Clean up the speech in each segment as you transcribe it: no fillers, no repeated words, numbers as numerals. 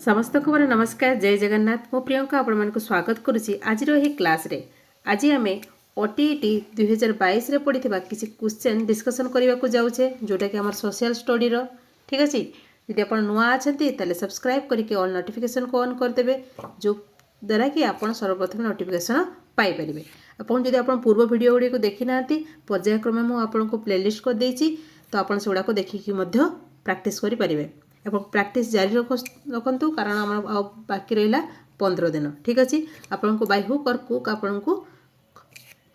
समस्त को मोर नमस्कार जय जगन्नाथ मो प्रियंका आपण मानक स्वागत करुच्ची आज क्लास रे आज आम ओटीईटी 2022 रे पढ़ी किसी क्वेश्चन डिस्कसन करने को जाऊे जोटा कि आम सोशल स्टडी रो ठीक अच्छे यदि आप नुआ अच्छा सब्सक्राइब करके ऑल नोटिफिकेशन को ऑन करदे जो द्वारा कि आप सर्वप्रथम नोटिफिकेशन पाइपर आपन जदि आप पूर्व वीडियो गुड़ी को देखी ना पर्यायक्रमे मुझे प्लेलिस्ट कर देती तो आप सेगुड़ा को देखिकी प्रैक्टिस करें एवं प्रैक्टिस जारी रखु कारण आम बाकी रहा 15 दिन ठीक अच्छे आपन को बाय हुक और कुक आपन को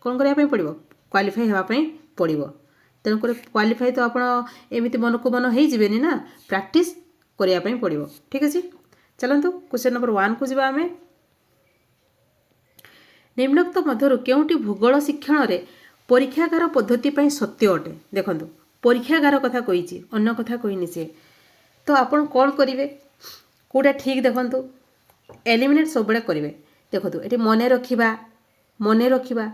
कौन करने पड़ो क्वालिफाई होगापी पड़ो तेणुक क्वालिफाई तो आप एमती मन को मन हो ना प्रैक्टिस करने पड़ो ठीक अच्छे चलतु क्वेश्चन नंबर 1 को जी आम निम्नोक्त मध्य केउटी भूगोल शिक्षण में परीक्षागार पद्धति सत्य अटे देखो परीक्षागार कथा कही अन्य कथा कहनी सी तो आपन कौन करेंगे कौटा ठीक देखु एलिमिनेट सब करेंगे देखो ये मन रखा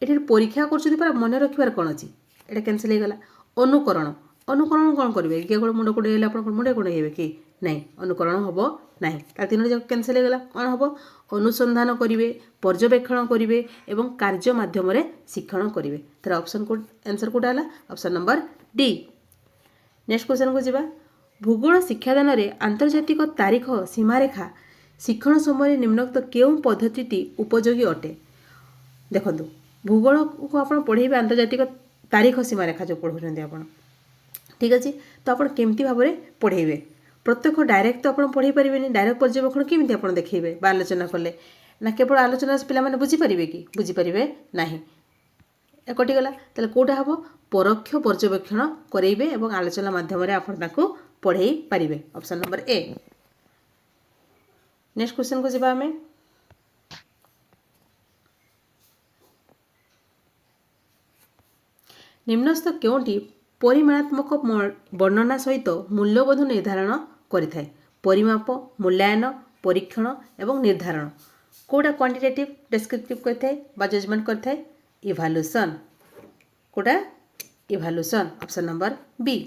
ये परीक्षा कर मन रखार कौन अच्छी ये कैनसल हो गला अनुकरण अनुकरण कौन करेंगे किए कौन मुंड कुड़े आप मुंडे कुड़े हे कि नहीं अनुकरण हम ना तीन जाक कैनसल हो गला कौन हम अनुसंधान करेंगे पर्यवेक्षण करेंगे एवं कार्य मध्यम शिक्षण करेंगे तर ऑप्शन को आंसर कोटा है option number D next question को जी भूगोल शिक्षादान में आंतर्जातिक तारीख सीमारेखा शिक्षण समय निम्नोक्त केउं पद्धति उपयोगी अटे देखो भूगोल को आप पढ़ेबे आंतर्जातिक तारीख सीमारेखा जो पढ़ुଛନ୍ତି आप ठीक अच्छे तो आप केमती भाव में पढ़ेबे प्रत्येक डायरेक्ट तो आप पढ़ी पारे डायरेक्ट पर्यवेक्षण केमती आप देखेबे बा आलोचना कले ना केवल आलोचना पिला माने बुझीपारे कि बुझीपारे ना कटिगला ताले कोटा हम परोक्ष पर्यवेक्षण करेबे एवं आलोचना माध्यम आप पढ़े पारे option number A next question को जीवा हमें निम्नस्थ केउंटी परिमाणात्मक वर्णना सहित मूल्यबोध निर्धारण करिथाय परिमाप मूल्यांकन परीक्षण एवं निर्धारण कोटा क्वांटिटेटिव डिस्क्रिप्टिव करिथाय बा जजमेंट करिथाय इवैल्यूएशन कोटा evaluation option number B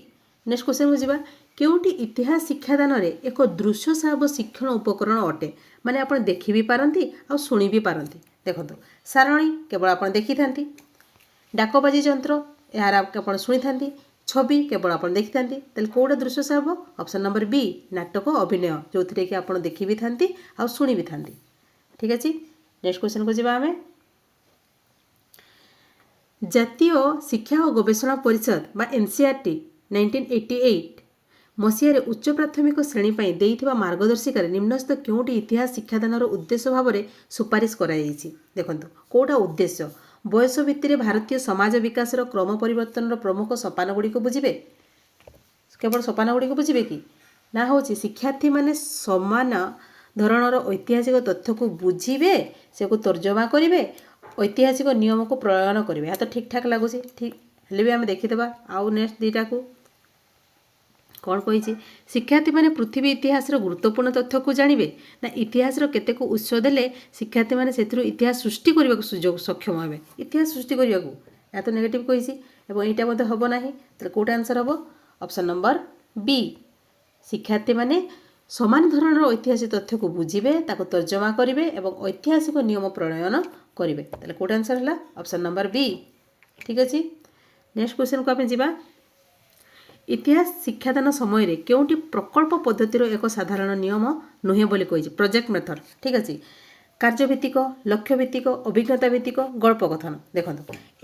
next question को जीवा केउटी इतिहास शिक्षादान में एक दृश्य साहब शिक्षण उपकरण अटे माने आप देखि भी पारंती आ शुणी भी पारंती देखो सारणी केवल आप देखी था डाकबाजी यंत्र यार आप शुणी था छवि केवल आप देखी था कौटा दृश्य साहब ऑप्शन नंबर बी नाटक अभिनय जो थे कि आप देखी भी था आ शुणी भी था ठीक अच्छे नेक्स्ट क्वेश्चन को जीवा आमे जातीय शिक्षा और गवेषणा परिषद बा एनसीईआरटी 1988 मसीह उच्च प्राथमिक श्रेणी देइथिबा मार्गदर्शिका निम्नस्थ केउटी इतिहास शिक्षादान उद्देश्य भाव में सुपारिश कराई देखो कौटा उद्देश्य बयस भित्ति भारतीय समाज विकास क्रम परिवर्तन प्रमुख सोपान गुड़ी बुझे केवल सोपान गुड़ी बुझे कि ना हूँ शिक्षार्थी माने समान धरणर ऐतिहासिक तथ्य को बुझे से को तर्जमा करेंगे ऐतिहासिक नियम को प्रणयन करेंगे या तो ठीक ठाक लगुच ठीक हेल्ले भी आम देखीदे आउ नेक्स्ट दुईटा को कौन कही शिक्षार्थी मैंने पृथ्वी इतिहास गुरुत्वपूर्ण तथ्य को जानवे ना इतिहास केतेक उत्स देले शिक्षार्थी मैंने से इतिहास सृष्टि करने को सुजोग सक्षम हे इतिहास सृष्टि करने को या तो नेगेटिव कही यहाँ हम ना तो कौटा आंसर हम ऑप्शन नंबर बी शिक्षार्थी मैंने समान धरण ऐतिहासिक तथ्य को बुझे तर्जमा करेंगे और ऐतिहासिक नियम प्रणयन करेंगे तो कौटा आंसर है ऑप्शन नंबर बी ठीक अच्छे नेक्स्ट क्वेश्चन को आप जा इतिहास शिक्षादान समय रे केउटी प्रकल्प पद्धतिर एक साधारण नियम नुहे बोली कही प्रोजेक्ट मेथड ठीक अच्छे कार्यभित्तिक लक्ष्यभित्तिक अभिज्ञता भित्तिक गल्प कथन देखो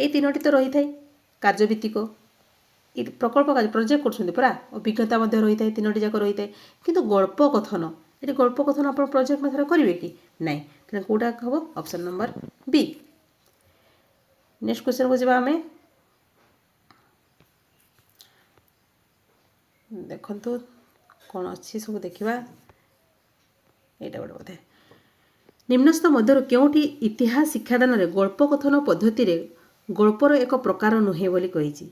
ये तीनोटी तो रही है कार्यभित्तिक प्रकल्प कार्य प्रोजेक्ट करा अभिज्ञता रही है तीनोटी जाक रही है किंतु गल्प कथन ये गल्प कथन आप प्रोजेक्ट मेथड करेंगे कि नहीं तो कौटा हम option number B next question को जी आम देखु कौन अच्छी सब देखा यहाँ गोटे बोधे निम्नस्थ मध्य केउटी इतिहास शिक्षादान में गल्प कथन पद्धति गल्पर एक प्रकार नुहे बोली कही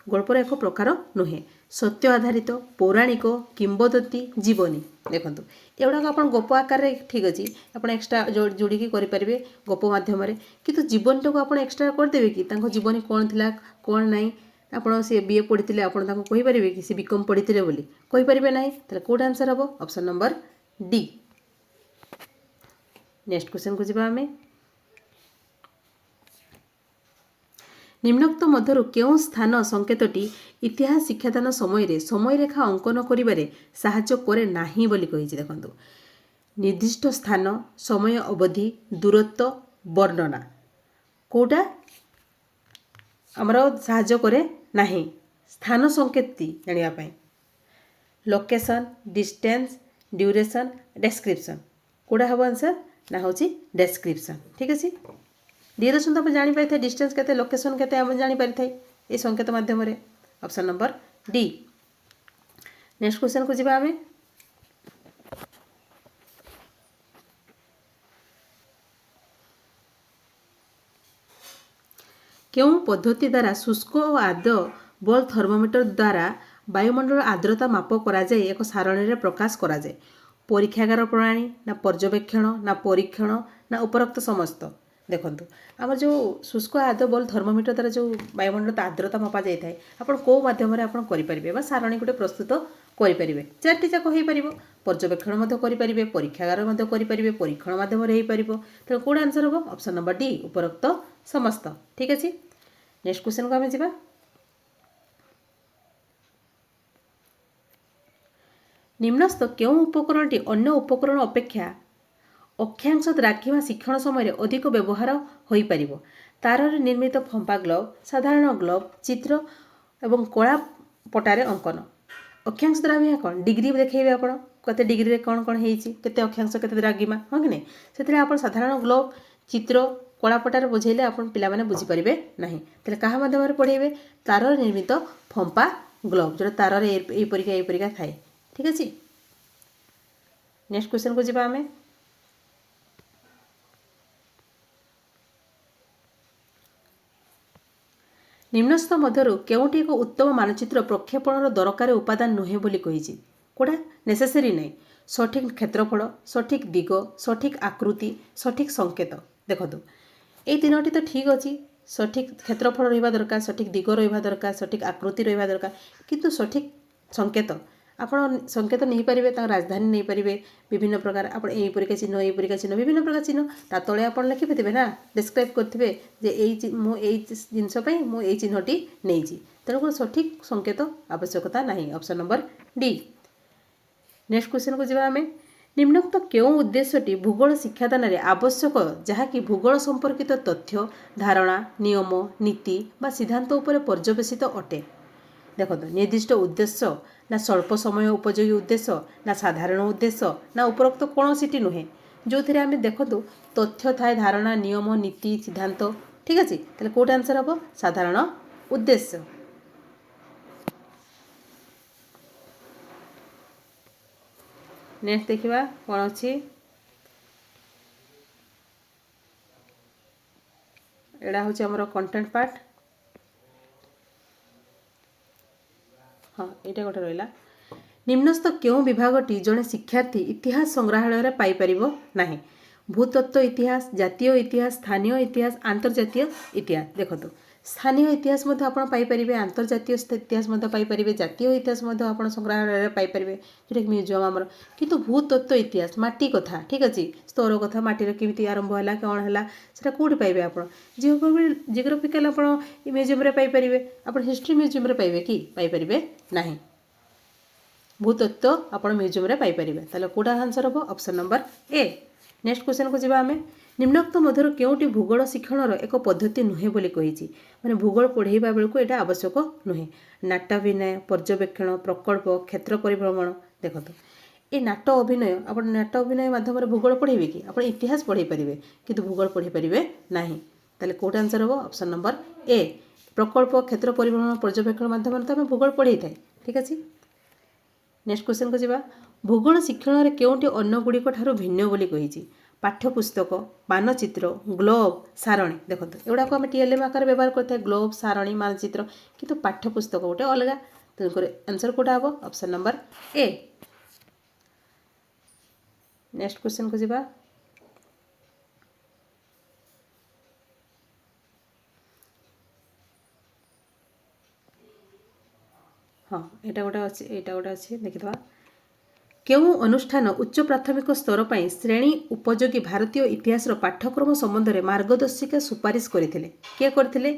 गल्पर एक प्रकार नुहे सत्य आधारित पौराणिक किंबदंती जीवनी देखो एगुड़ाक आप गप आकार ठीक अच्छे आप एक्सट्रा जोड़िकी करेंगे गप मध्यम किंतु जीवनटा को आप एक्सट्रा करदेवे कि जीवनी कौन थी कौन ना आपड़ सी बीए पढ़ी आपड़ कहींपारे कि सी बीकम पढ़ी बोली कहींपारे ना तो कौट आंसर हम option number D. Next question को जीवा आमे निम्नोक्त मध्यरु केउं स्थान संकेतटी इतिहास शिक्षादान समय समयरेखा अंकन करिबारे साहाय्य करे नाही बोली कहिछि। देखंतु निर्दिष्ट स्थान समय अवधि दूरत्व वर्णना कोटा आमर साहाय्य करे नाही स्थान संकेतटी जानिबा पई लोकेशन डिस्टेंस ड्यूरेशन डेस्क्रिप्शन कोड़ा हम आंसर ना हूँ डेस्क्रिप्शन। ठीक अच्छे ड्यूरेशन तो आप जापारि थे डिस्टेंस के लोकेशन के जापारि थे ये संकेत मध्यम option number D. Next question को जीवा आमे केउं पद्धति द्वारा शुष्क और आर्द्र बल थर्मोमीटर द्वारा वायुमंडल आर्द्रता माप कराए एक सारणी में प्रकाश कराए परीक्षागार प्रणाली ना पर्यवेक्षण ना परीक्षण ना उपरोक्त समस्त। देखंतु आम जो शुष्क आर्द्र बल थर्मोमीटर द्वारा जो वायुमंडल आर्द्रता मपा जाए आपन को माध्यम आप करें सारणी गोटे प्रस्तुत करें चार्टी जाक हो पार पर्यवेक्षण करें परीक्षागार करें परीक्षण मध्यम तेणु कौन आंसर हम ऑप्शन नंबर डी उपरोक्त समस्त। ठीक अच्छे नेक्स्ट क्वेश्चन को आम जा निम्नस्थ केउं उपकरणटी अन्य उपकरण अपेक्षा अक्षांश राखिवा शिक्षण समय अधिक व्यवहार हो पार तार निर्मित फंपा ग्लोव साधारण ग्लोव चित्र एवं कला पटारे अंकन अक्षांश द्राघिमा कौन डिग्री देखिए आप कते डिग्री कौन कौन होते अक्षांश के द्राघिमा हाँ कि नहीं से आप साधारण ग्लोव चित्र कलापटार बुझेले आप पे बुझीपारे ना तेल क्या मध्यम पढ़ेबे तार निर्मित फंपा ग्लोव जो तार यपरिका थाए। ठीक अच्छे नेक्स्ट क्वेश्चन को जीवा आमे निम्नस्थ मध्यरु केउंटी एक उत्तम मानचित्र प्रक्षेपणर दरकार उपादान नुहे बोली कहिछि कोडा नेसेसरी नहीं सठिक क्षेत्रफल सठिक दिग सठिक आकृति सठिक संकेत। देखो ये तीनोटी तो ठीक अच्छी सठिक क्षेत्रफल रहा दरकार सठिक दिग रहा दरकार सठिक आकृति रहा दरकार किंतु सठिक संकेत आपण संकेत नहीं पारे राजधानी नहीं पारे विभिन्न प्रकार आप यहीपरिका चिन्ह विभिन्न प्रकार चिन्ह ता तले आप लिखिथे ना डिस्क्राइब करेंगे जे मुझे जिनसपाई मुझे चिन्हटी नहीं तेणुक सठिक संकेत आवश्यकता नहीं option number D. Next question को जीवा आमे निम्नोक्त केउं उद्देश्यटी भूगोल शिक्षादान रे आवश्यक जहाँकि भूगोल संपर्कित तथ्य धारणा नियम नीति बा सिद्धांत उपरे पर्यवेसित अटे। देखो निर्दिष्ट उद्देश्य ना स्वल्प समय उपयोगी उद्देश्य ना साधारण उद्देश्य ना उपरोक्त कौन सी नुहे जो थे आम देखो तथ्य थाए धारणा नियम नीति सिद्धांत। ठीक अच्छे तेल कौट आंसर हम साधारण उद्देश्य। नेक्स्ट देखा कौन अच्छी एड़ा हूँ आमर कंटेंट पार्ट हाँ यहाँ गोटे रहा निम्नस्थ केउं विभागटी जड़े शिक्षार्थी इतिहास संग्रहालय पाई परिबो नाही भूतत्व इतिहास जातीय इतिहास स्थानीय इतिहास अंतर्जातीय इतिहास। देखो स्थानीय इतिहास आप पाइपर अंतर्जातीय इतिहास पाइपर जातीय इतिहास आप संग्रहालय पाइपर जोटा कि म्यूजियम आमर किंतु भूतत्व इतिहास माटी कथा। ठीक अच्छे स्तर कथा माटीर केमी आरंभ है कौन है से कौटी पाइबे आप जियोग्राफिकल आप म्यूजियम पाइपर आप हिस्ट्री म्यूजियम पाइबे कि पाइपर ना भूतत्व आप म्यूजियम पाइपर ताले कौटा आंसर हम option number A. Next question को जीवा आमे निम्नोक्त मध्यरु केउंटी भूगोल शिक्षणर एक पद्धति नुहे बोली कहिछि माने भूगोल पढ़ेइबा बेलको एटा आवश्यक नुहे नाट्य अभिनय पर्यवेक्षण प्रकल्प क्षेत्र परिभ्रमण। देखो ये नाट्य अभिनय आप नाट्य अभिनय माध्यम भूगोल पढ़ेबे कि आप इतिहास पढ़े पारे किंतु भूगोल पढ़े पारे नाही ताले कौट आंसर हम ऑप्शन नंबर ए प्रकल्प क्षेत्र परिभ्रमण पर्यवेक्षण माध्यम तो आम भूगोल पढ़े थाए। ठीक अच्छे नेक्स्ट क्वेश्चन को जीवा भूगोल शिक्षण में केउंटी अन्य गुड़िक ठारू भिन्न बोली कहिछि पाठ्यपुस्तक मानचित्र ग्लोव सारणी। देखो एगुड़ा को आम टीएलएम आकार व्यवहार करते ग्लोव सारणी मानचित्र किंतु पाठ्यपुस्तक गोटे अलग तेणुक आंसर कौटा हम option number A. Next question को जीवा हाँ यहाँ गोटे अच्छे देखा କେଉଁ ଅନୁଷ୍ଠାନ ଉଚ୍ଚ ପ୍ରାଥମିକ ସ୍ତର ପାଇଁ ଶ୍ରେଣୀ ଉପଯୋଗୀ ଭାରତୀୟ ଇତିହାସର ପାଠ୍ୟକ୍ରମ ସମ୍ବନ୍ଧରେ ମାର୍ଗଦର୍ଶିକା ସୁପାରିଶ କରିଥିଲେ? କିଏ କରିଥିଲେ?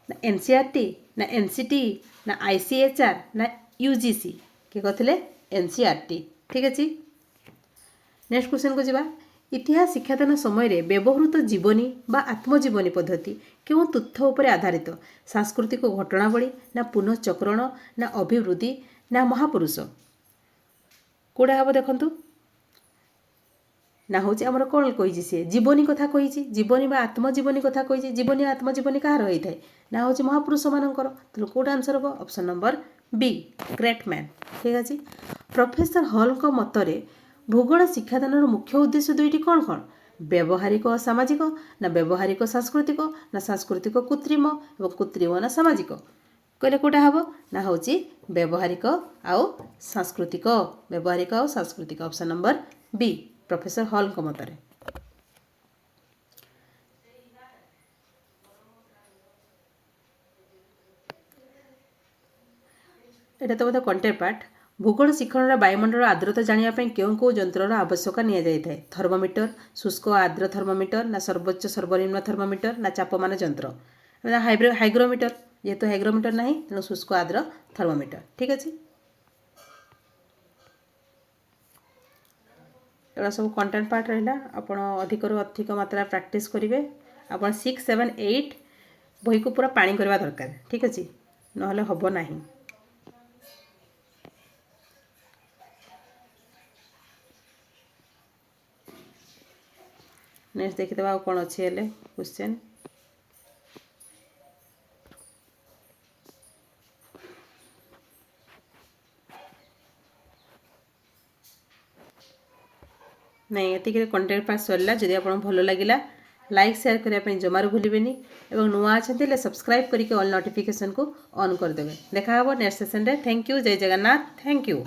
ନା ଏନସିଆରଟି, ନା ଏନସିଟି, ନା ଆଇସିଏଚଆର, ନା ୟୁଜିସି? କିଏ କରିଥିଲେ? ଏନସିଆରଟି। ଠିକ୍ ଅଛି। ନେକ୍ସଟ କ୍ୱେଶ୍ଚନକୁ ଯିବା। ଇତିହାସ ଶିକ୍ଷାଦାନ ସମୟରେ ବ୍ୟବହୃତ ଜୀବନୀ ବା ଆତ୍ମଜୀବନୀ ପଦ୍ଧତି କେଉଁ ତଥ୍ୟ ଉପରେ ଆଧାରିତ? ସାଂସ୍କୃତିକ ଘଟଣାବଳୀ, ନା ପୁନଃଚକ୍ରଣ, ନା ଅଭିବୃଦ୍ଧି, ନା ମହାପୁରୁଷ? କେଉଁଟା ହେବ ଦେଖନ୍ତୁ? ନା ହେଉଛି ଆମର କ'ଣ କହିଛି ସିଏ? ଜୀବନୀ କଥା କହିଛି। ଜୀବନୀ ବା ଆତ୍ମଜୀବନୀ କଥା କହିଛି। ଜୀବନୀ ଆତ୍ମଜୀବନୀ କାହାର ହୋଇଥାଏ? ନା ହେଉଛି ମହାପୁରୁଷମାନଙ୍କର। ତେଣୁ କେଉଁଟା ଆନ୍ସର ହେବ? ଅପସନ୍ ନମ୍ବର ବି, ଗ୍ରେଟ୍ ମ୍ୟାନ୍। ଠିକ୍ ଅଛି। ପ୍ରଫେସର ହଲ୍ଙ୍କ ମତରେ ଭୂଗୋଳ ଶିକ୍ଷାଦାନର ମୁଖ୍ୟ ଉଦ୍ଦେଶ୍ୟ ଦୁଇଟି କ'ଣ କ'ଣ? ବ୍ୟବହାରିକ ଓ ସାମାଜିକ, ନା ବ୍ୟବହାରିକ ସାଂସ୍କୃତିକ, ନା ସାଂସ୍କୃତିକ କୃତ୍ରିମ, ଏବଂ କୃତ୍ରିମ ନା ସାମାଜିକ? କହିଲେ କେଉଁଟା ହେବ? ନା ହେଉଛି ବ୍ୟବହାରିକ ଆଉ ସାଂସ୍କୃତିକ। ବ୍ୟବହାରିକ ଆଉ ସାଂସ୍କୃତିକ। ଅପସନ୍ ନମ୍ବର ବି, ପ୍ରଫେସର ହଲ୍ଙ୍କ ମତରେ। এটা তো ବୋଧେ କଣ୍ଟେଣ୍ଟ ପାର୍ଟ। ଭୂଗୋଳ ଶିକ୍ଷଣର ବାୟୁମଣ୍ଡଳ ଆର୍ଦ୍ରତା ଜାଣିବା ପାଇଁ କେଉଁ କେଉଁ ଯନ୍ତ୍ରର ଆବଶ୍ୟକ ନିଆଯାଇଥାଏ? ଥର୍ମୋମିଟର, ଶୁଷ୍କ ଆର୍ଦ୍ର ଥର୍ମୋମିଟର, ନା ସର୍ବୋଚ୍ଚ ସର୍ବନିମ୍ନ ଥର୍ମୋମିଟର, ନା ଚାପମାନ ଯନ୍ତ୍ର? ହାଇଗ୍ରୋମିଟର। ଯେହେତୁ ହାଇଗ୍ରୋମିଟର ନାହିଁ ତେଣୁ ଶୁଷ୍କ ଆର୍ଦ୍ର ଥର୍ମୋମିଟର। ଠିକ୍ ଅଛି। ଏଗୁଡ଼ା ସବୁ କଣ୍ଟେଣ୍ଟ ପାର୍ଟ ରହିଲା। ଆପଣ ଅଧିକରୁ ଅଧିକ ମାତ୍ରା ପ୍ରାକ୍ଟିସ୍ କରିବେ। ଆପଣ 6, 7, 8 ବହିକୁ ପୁରା ପାଣି କରିବା ଦରକାର। ଠିକ୍ ଅଛି, ନହେଲେ ହେବ ନାହିଁ। ନେକ୍ସଟ ଦେଖିଦେବା ଆଉ କ'ଣ ଅଛି ହେଲେ କ୍ୱେଶ୍ଚନ୍। ନାଇଁ, ଏତିକିରେ କଣ୍ଟେଣ୍ଟ ପାର୍ଟ ସରିଲା। ଯଦି ଆପଣଙ୍କୁ ଭଲ ଲାଗିଲା ଲାଇକ୍ ସେୟାର କରିବା ପାଇଁ ଜମାରୁ ଭୁଲିବେନି ଏବଂ ନୂଆ ଅଛନ୍ତି ହେଲେ ସବସ୍କ୍ରାଇବ୍ କରିକି ଅଲ୍ ନୋଟିଫିକେସନ୍କୁ ଅନ୍ କରିଦେବେ। ଦେଖା ହେବ ନେକ୍ସଟ ସେସନ୍ରେ। Thank you. ଜୟ ଜଗନ୍ନାଥ। Thank you.